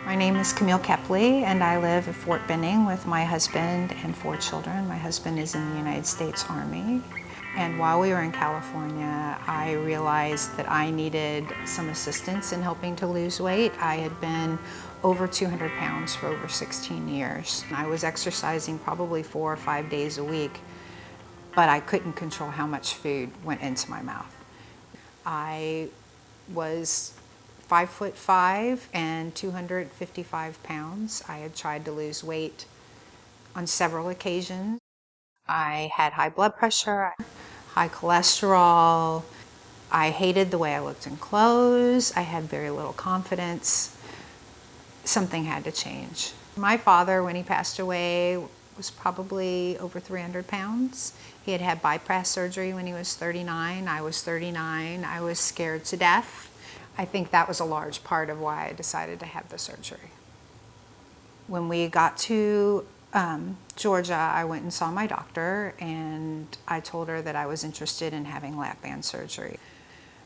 My name is Camille Kepley, and I live at Fort Benning with my husband and 4 children. My husband is in the United States Army. And while we were in California, I realized that I needed some assistance in helping to lose weight. I had been over 200 pounds for over 16 years. I was exercising probably 4 or 5 days a week, but I couldn't control how much food went into my mouth. I was 5'5" and 255 pounds. I had tried to lose weight on several occasions. I had high blood pressure, high cholesterol. I hated the way I looked in clothes. I had very little confidence. Something had to change. My father, when he passed away, was probably over 300 pounds. He had had bypass surgery when he was 39. I was 39. I was scared to death. I think that was a large part of why I decided to have the surgery. When we got to Georgia, I went and saw my doctor, and I told her that I was interested in having lap band surgery.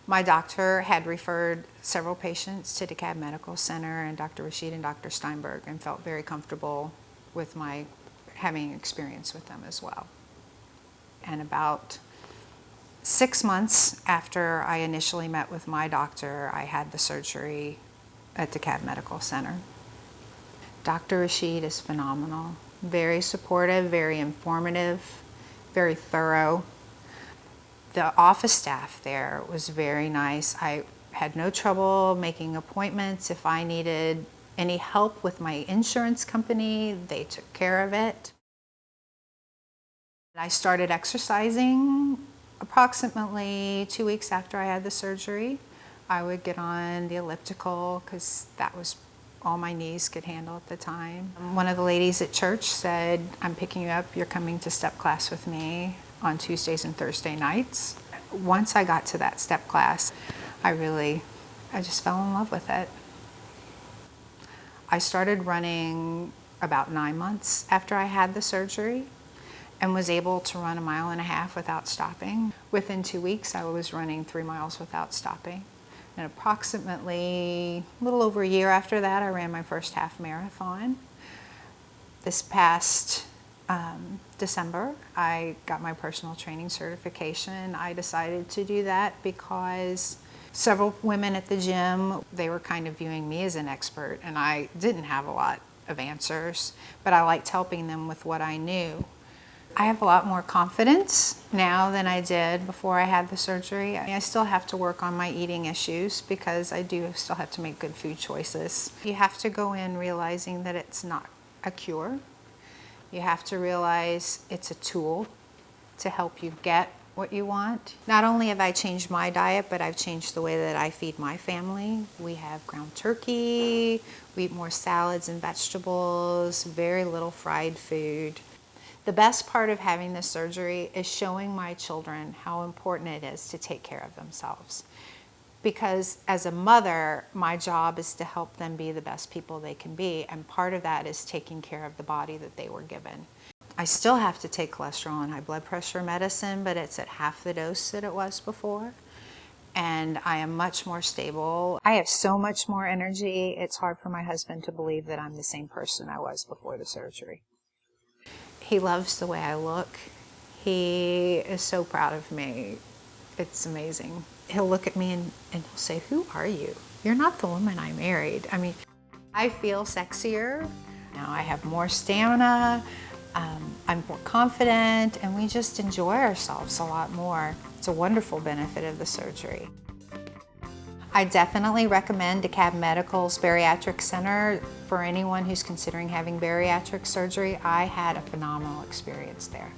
My doctor had referred several patients to DeKalb Medical Center and Dr. Rashid and Dr. Steinberg, and felt very comfortable with my having experience with them as well. And about 6 months after I initially met with my doctor, I had the surgery at DeKalb Medical Center. Dr. Rashid is phenomenal. Very supportive, very informative, very thorough. The office staff there was very nice. I had no trouble making appointments. If I needed any help with my insurance company, they took care of it. I started exercising approximately 2 weeks after I had the surgery. I would get on the elliptical because that was all my knees could handle at the time. One of the ladies at church said, "I'm picking you up, you're coming to step class with me on Tuesdays and Thursday nights." Once I got to that step class, I just fell in love with it. I started running about 9 months after I had the surgery, and was able to run 1.5 miles without stopping. Within 2 weeks, I was running 3 miles without stopping. And approximately a little over a year after that, I ran my first half marathon. This past December, I got my personal training certification. I decided to do that because several women at the gym, they were kind of viewing me as an expert, and I didn't have a lot of answers, but I liked helping them with what I knew. I have a lot more confidence now than I did before I had the surgery. I still have to work on my eating issues because I do still have to make good food choices. You have to go in realizing that it's not a cure. You have to realize it's a tool to help you get what you want. Not only have I changed my diet, but I've changed the way that I feed my family. We have ground turkey, we eat more salads and vegetables, very little fried food. The best part of having this surgery is showing my children how important it is to take care of themselves. Because as a mother, my job is to help them be the best people they can be, and part of that is taking care of the body that they were given. I still have to take cholesterol and high blood pressure medicine, but it's at half the dose that it was before. And I am much more stable. I have so much more energy, it's hard for my husband to believe that I'm the same person I was before the surgery. He loves the way I look. He is so proud of me. It's amazing. He'll look at me and he'll say, "Who are you? You're not the woman I married." I mean, I feel sexier. Now I have more stamina. I'm more confident, and we just enjoy ourselves a lot more. It's a wonderful benefit of the surgery. I definitely recommend DeKalb Medical's Bariatric Center for anyone who's considering having bariatric surgery. I had a phenomenal experience there.